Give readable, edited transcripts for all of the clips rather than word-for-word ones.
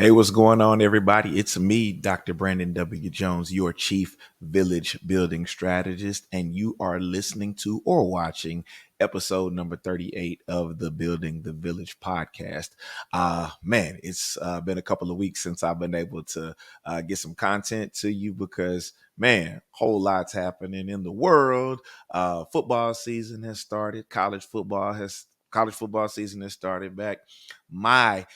Hey, what's going on, everybody? It's me, Dr. Brandon W. Jones, your Chief Village Building Strategist, and you are listening to or watching episode number 38 of the Building the Village podcast. Man, it's been a couple of weeks since I've been able to get some content to you because, man, whole lot's happening in the world. Football season has started. College football season has started back. My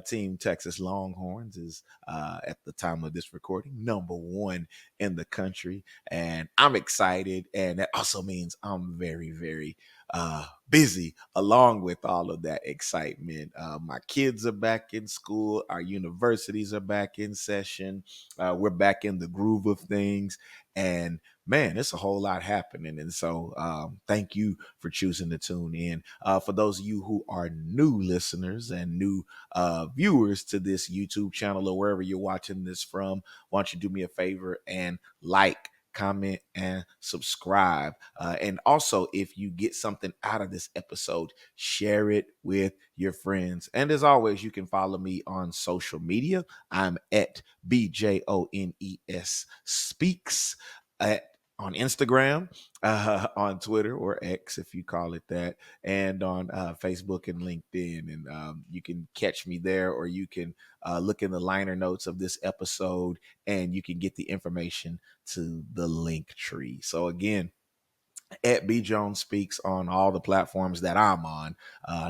team, Texas Longhorns, is at the time of this recording number one in the country, and I'm excited. And that also means I'm very, very busy along with all of that excitement. My kids are back in school. Our universities are back in session. We're back in the groove of things, and man, it's a whole lot happening. And so thank you for choosing to tune in. For those of you who are new listeners and new viewers to this YouTube channel or wherever you're watching this from, why don't you do me a favor and like, comment, and subscribe. And also, if you get something out of this episode, share it with your friends. And as always, you can follow me on social media. I'm at BJONES Speaks on Instagram, on Twitter or X, if you call it that, and on Facebook and LinkedIn. And you can catch me there, or you can look in the liner notes of this episode and you can get the information to the link tree. So again, at B Jones Speaks on all the platforms that I'm on,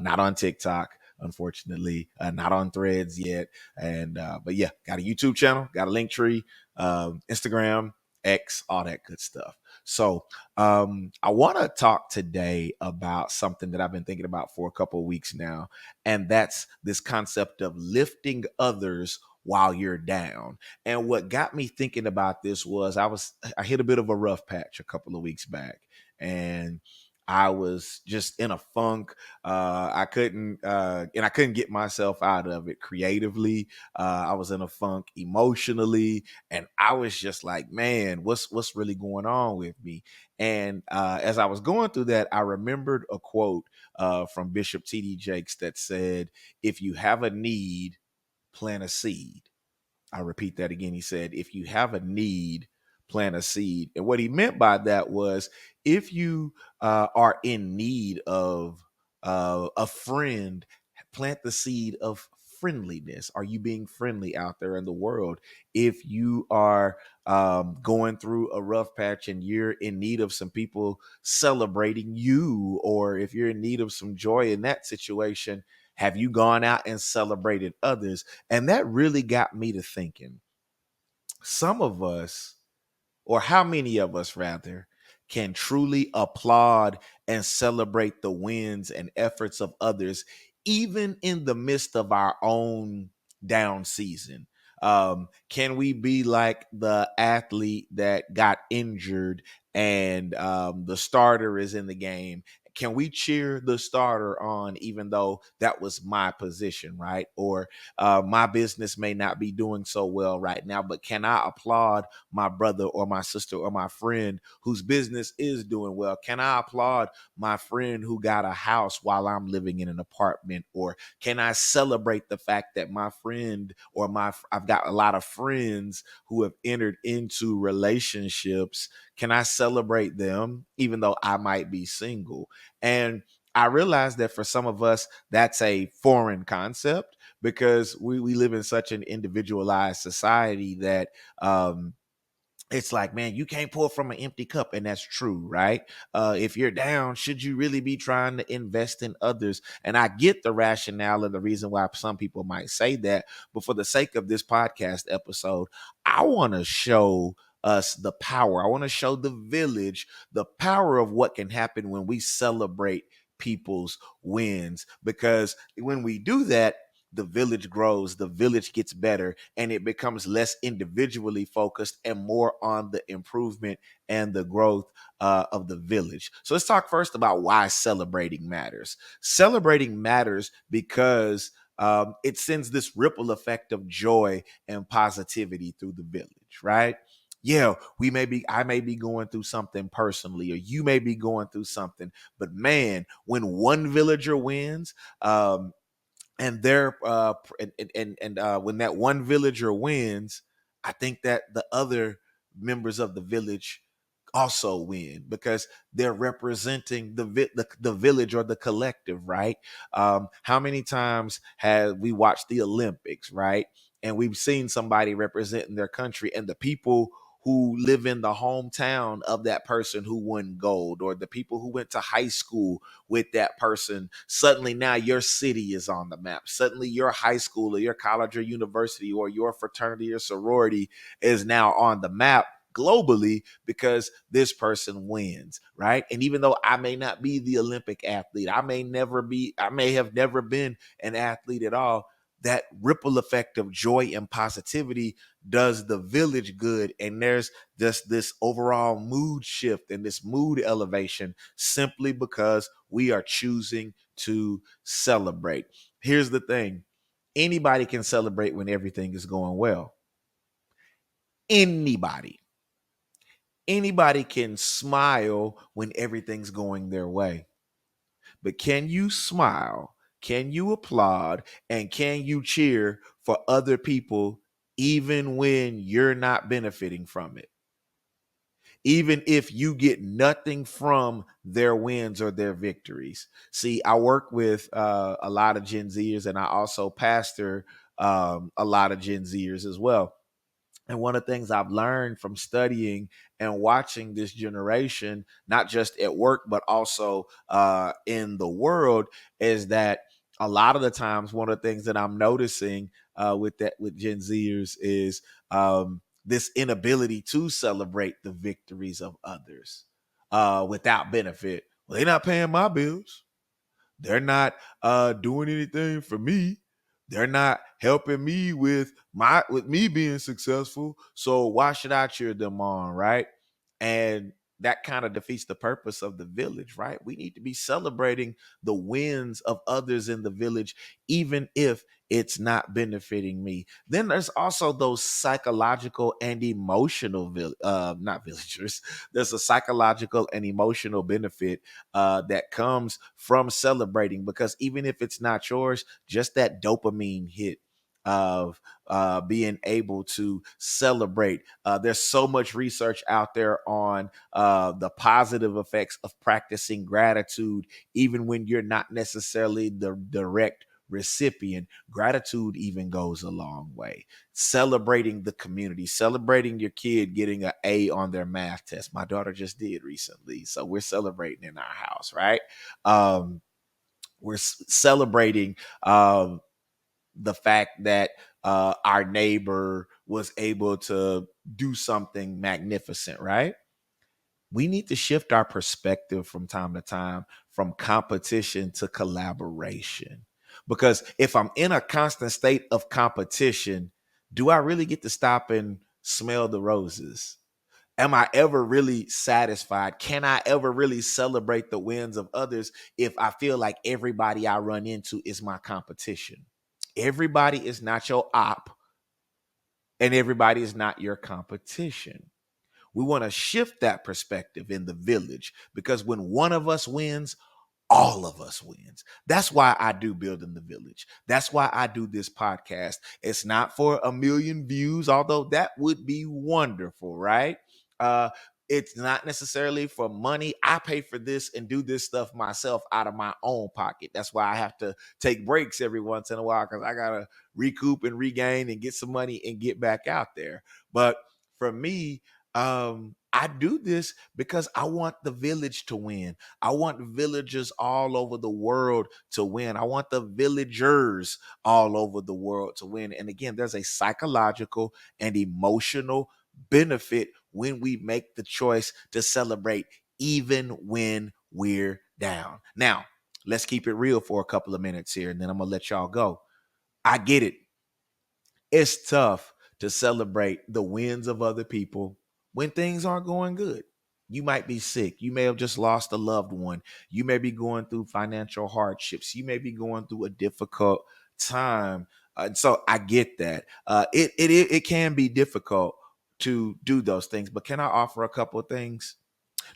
not on TikTok, unfortunately, not on Threads yet. And but yeah, got a YouTube channel, got a link tree, Instagram, X, all that good stuff. So I want to talk today about something that I've been thinking about for a couple of weeks now, and that's this concept of lifting others while you're down. And what got me thinking about this was I hit a bit of a rough patch a couple of weeks back, and I was just in a funk. I couldn't get myself out of it creatively. I was in a funk emotionally, and I was just like, man, what's really going on with me? And as I was going through that, I remembered a quote from Bishop T.D. Jakes that said, "If you have a need, plant a seed." I repeat that again. He said, if you have a need, plant a seed. And what he meant by that was, if you are in need of a friend, plant the seed of friendliness. Are you being friendly out there in the world? If you are going through a rough patch and you're in need of some people celebrating you, or if you're in need of some joy in that situation, have you gone out and celebrated others? And that really got me to thinking, some of us, or how many of us rather, can truly applaud and celebrate the wins and efforts of others, even in the midst of our own down season? Can we be like the athlete that got injured and the starter is in the game? Can we cheer the starter on even though that was my position, right? Or my business may not be doing so well right now, but can I applaud my brother or my sister or my friend whose business is doing well? Can I applaud my friend who got a house while I'm living in an apartment? Or can I celebrate the fact that my friend or I've got a lot of friends who have entered into relationships? Can I celebrate them even though I might be single? And I realize that for some of us, that's a foreign concept because we live in such an individualized society that it's like, man, you can't pour from an empty cup. And that's true, right? If you're down, should you really be trying to invest in others? And I get the rationale and the reason why some people might say that. But for the sake of this podcast episode, I want to show us the power. I want to show the village the power of what can happen when we celebrate people's wins. Because when we do that, the village grows, the village gets better, and it becomes less individually focused and more on the improvement and the growth of the village. So let's talk first about why celebrating matters. Celebrating matters because it sends this ripple effect of joy and positivity through the village, right? Yeah, I may be going through something personally, or you may be going through something, but man, when one villager wins, and they're when that one villager wins, I think that the other members of the village also win because they're representing the village or the collective, right? How many times have we watched the Olympics, right? And we've seen somebody representing their country, and the people who live in the hometown of that person who won gold, or the people who went to high school with that person, suddenly now your city is on the map. Suddenly your high school or your college or university or your fraternity or sorority is now on the map globally because this person wins, right? And even though I may not be the Olympic athlete, I may have never been an athlete at all, that ripple effect of joy and positivity does the village good. And there's just this overall mood shift and this mood elevation simply because we are choosing to celebrate. Here's the thing: anybody can celebrate when everything is going well. Anybody. Anybody can smile when everything's going their way. But can you smile? Can you applaud? And can you cheer for other people even when you're not benefiting from it? Even if you get nothing from their wins or their victories. See, I work with a lot of Gen Zers, and I also pastor a lot of Gen Zers as well. And one of the things I've learned from studying and watching this generation, not just at work, but also in the world, is that a lot of the times, one of the things that I'm noticing with Gen Zers is this inability to celebrate the victories of others without benefit. Well, they're not paying my bills. They're not doing anything for me. They're not helping me with me being successful. So why should I cheer them on, right? And that kind of defeats the purpose of the village, right? We need to be celebrating the wins of others in the village, even if it's not benefiting me. Then there's also those psychological and emotional, not villagers. There's a psychological and emotional benefit that comes from celebrating, because even if it's not yours, just that dopamine hit of being able to celebrate. There's so much research out there on the positive effects of practicing gratitude, even when you're not necessarily the direct recipient. Gratitude even goes a long way. Celebrating the community, celebrating your kid getting an A on their math test. My daughter just did recently, so we're celebrating in our house, right? We're celebrating the fact that our neighbor was able to do something magnificent, right? We need to shift our perspective from time to time from competition to collaboration. Because if I'm in a constant state of competition, do I really get to stop and smell the roses? Am I ever really satisfied? Can I ever really celebrate the wins of others if I feel like everybody I run into is my competition? Everybody is not your op, and everybody is not your competition. We want to shift that perspective in the village, because when one of us wins, all of us wins. That's why I do Building the Village. That's why I do this podcast. It's not for a million views, although that would be wonderful, right? Uh, it's not necessarily for money. I pay for this and do this stuff myself out of my own pocket. That's why I have to take breaks every once in a while, because I gotta recoup and regain and get some money and get back out there. But for me, I do this because I want the village to win. I want villagers all over the world to win. I want the villagers all over the world to win. And again, there's a psychological and emotional benefit when we make the choice to celebrate, even when we're down. Now, let's keep it real for a couple of minutes here, and then I'm going to let y'all go. I get it. It's tough to celebrate the wins of other people when things aren't going good. You might be sick. You may have just lost a loved one. You may be going through financial hardships. You may be going through a difficult time. So I get that. It can be difficult to do those things. But can I offer a couple of things?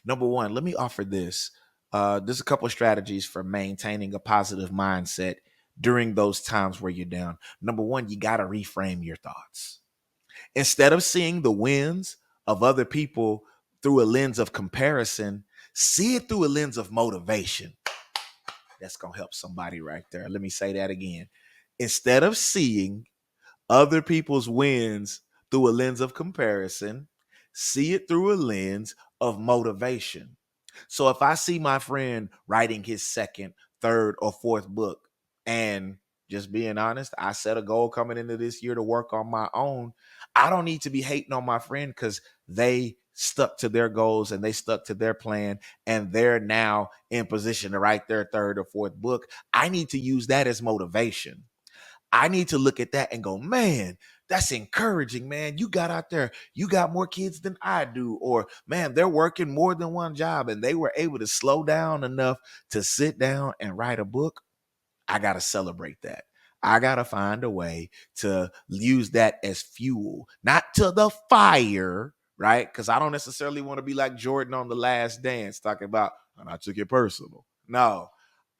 Number one, let me offer this. There's a couple of strategies for maintaining a positive mindset during those times where you're down? Number one, you got to reframe your thoughts. Instead of seeing the wins of other people through a lens of comparison, see it through a lens of motivation. That's going to help somebody right there. Let me say that again. Instead of seeing other people's wins through a lens of comparison, see it through a lens of motivation. So if I see my friend writing his second, third, or fourth book, and just being honest, I set a goal coming into this year to work on my own. I don't need to be hating on my friend because they stuck to their goals and they stuck to their plan and they're now in position to write their third or fourth book. I need to use that as motivation. I need to look at that and go, man, that's encouraging, man. You got out there, you got more kids than I do. Or, man, they're working more than one job and they were able to slow down enough to sit down and write a book. I got to celebrate that. I got to find a way to use that as fuel, not to the fire, right? Because I don't necessarily want to be like Jordan on The Last Dance talking about, and I took it personal. No,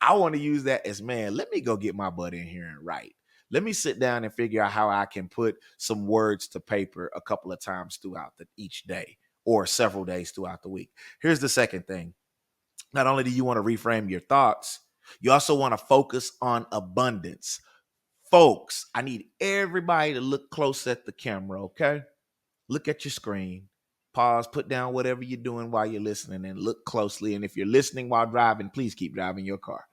I want to use that as, man, let me go get my butt in here and write. Let me sit down and figure out how I can put some words to paper a couple of times throughout each day or several days throughout the week. Here's the second thing. Not only do you want to reframe your thoughts, you also want to focus on abundance. Folks, I need everybody to look close at the camera, okay? Look at your screen. Pause, put down whatever you're doing while you're listening and look closely. And if you're listening while driving, please keep driving your car.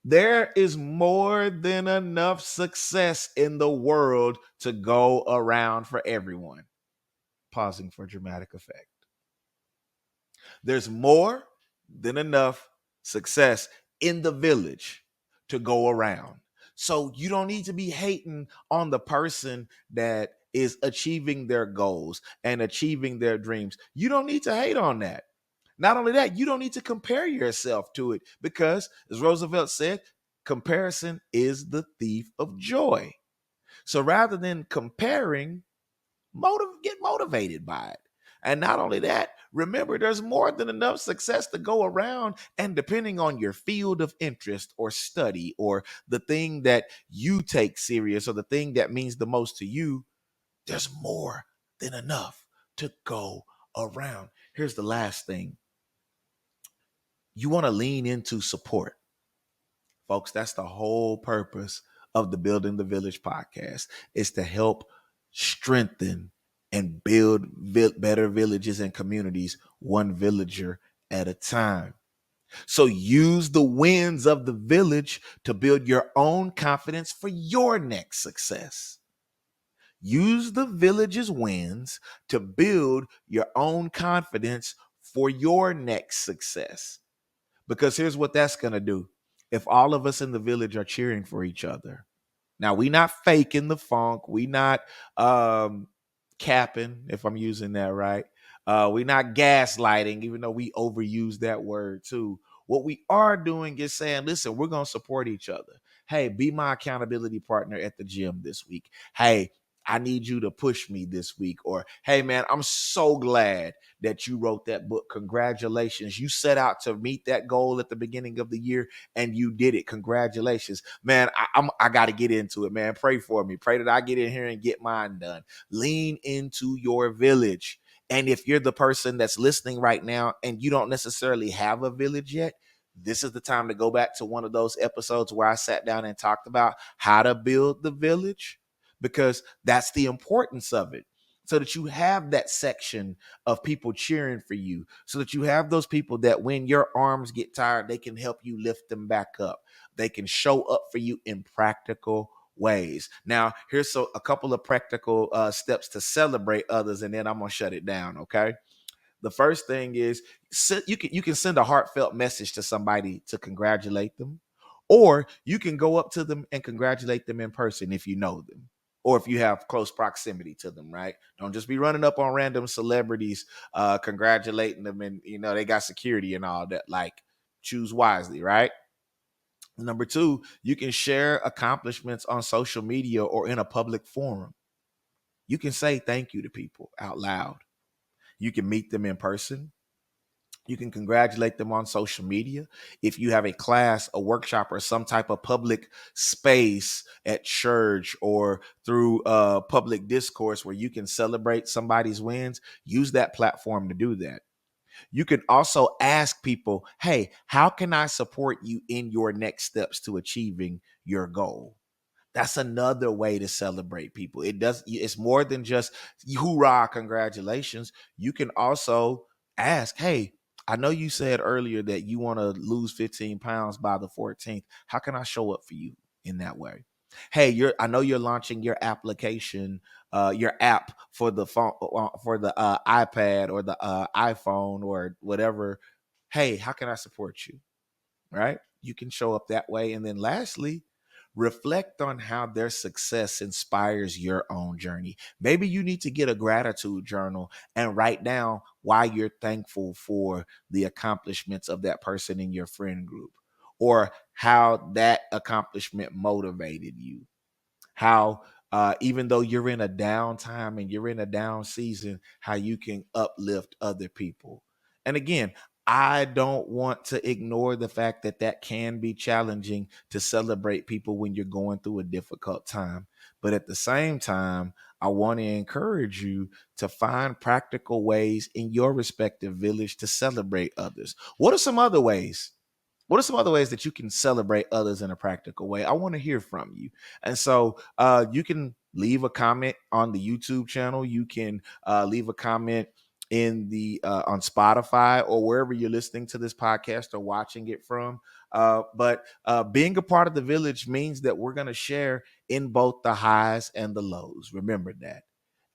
There is more than enough success in the world to go around for everyone. Pausing for dramatic effect. There's more than enough success in the village to go around. So you don't need to be hating on the person that is achieving their goals and achieving their dreams. You don't need to hate on that. Not only that, you don't need to compare yourself to it because, as Roosevelt said, comparison is the thief of joy. So rather than comparing, get motivated by it. And not only that, remember there's more than enough success to go around. And depending on your field of interest or study or the thing that you take serious or the thing that means the most to you, there's more than enough to go around. Here's the last thing. You want to lean into support. Folks, that's the whole purpose of the Building the Village podcast, is to help strengthen and build better villages and communities, one villager at a time. So use the wins of the village to build your own confidence for your next success. Use the village's wins to build your own confidence for your next success. Because here's what that's going to do. If all of us in the village are cheering for each other, now we not faking the funk, we not capping, if I'm using that right. We not gaslighting, even though we overuse that word too. What we are doing is saying, listen, we're going to support each other. Hey, be my accountability partner at the gym this week. Hey, I need you to push me this week. Or, hey, man, I'm so glad that you wrote that book. Congratulations. You set out to meet that goal at the beginning of the year and you did it. Congratulations, man. I got to get into it, man. Pray for me. Pray that I get in here and get mine done. Lean into your village. And if you're the person that's listening right now and you don't necessarily have a village yet, this is the time to go back to one of those episodes where I sat down and talked about how to build the village, because that's the importance of it. So that you have that section of people cheering for you, so that you have those people that when your arms get tired, they can help you lift them back up. They can show up for you in practical ways. Now, here's a couple of practical steps to celebrate others, and then I'm gonna shut it down. Okay. The first thing is you can send a heartfelt message to somebody to congratulate them, or you can go up to them and congratulate them in person if you know them, or if you have close proximity to them, right? Don't just be running up on random celebrities, congratulating them, and they got security and all that. Like, choose wisely, right? Number two, you can share accomplishments on social media or in a public forum. You can say thank you to people out loud. You can meet them in person. You can congratulate them on social media. If you have a class, a workshop, or some type of public space at church or through public discourse where you can celebrate somebody's wins, use that platform to do that. You can also ask people, hey, how can I support you in your next steps to achieving your goal? That's another way to celebrate people. It's more than just hoorah, congratulations. You can also ask, hey, I know you said earlier that you want to lose 15 pounds by the 14th. How can I show up for you in that way? Hey, I know you're launching your application, your app for the phone, for the iPad or the iPhone or whatever. Hey, how can I support you? Right? You can show up that way. And then lastly, reflect on how their success inspires your own journey. Maybe you need to get a gratitude journal and write down why you're thankful for the accomplishments of that person in your friend group or how that accomplishment motivated you, how even though you're in a down time and you're in a down season, how you can uplift other people. And again, I don't want to ignore the fact that that can be challenging to celebrate people when you're going through a difficult time. But at the same time, I want to encourage you to find practical ways in your respective village to celebrate others. What are some other ways? What are some other ways that you can celebrate others in a practical way? I want to hear from you. And so you can leave a comment on the YouTube channel. You can leave a comment in the on Spotify or wherever you're listening to this podcast or watching it from. But being a part of the village means that we're going to share in both the highs and the lows. Remember that.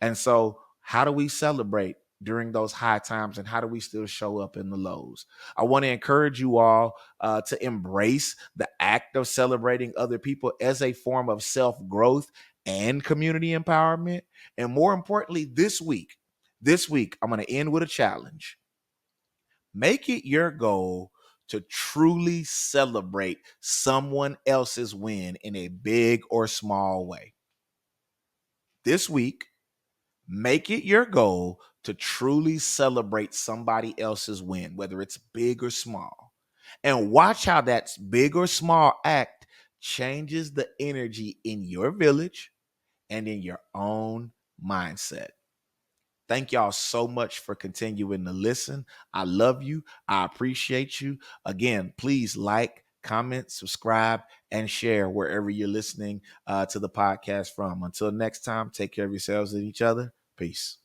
And so, how do we celebrate during those high times, and how do we still show up in the lows? I want to encourage you all to embrace the act of celebrating other people as a form of self growth and community empowerment. And more importantly, this week, I'm going to end with a challenge. Make it your goal to truly celebrate someone else's win in a big or small way. This week, make it your goal to truly celebrate somebody else's win, whether it's big or small. And watch how that big or small act changes the energy in your village and in your own mindset. Thank y'all so much for continuing to listen. I love you. I appreciate you. Again, please like, comment, subscribe, and share wherever you're listening to the podcast from. Until next time, take care of yourselves and each other. Peace.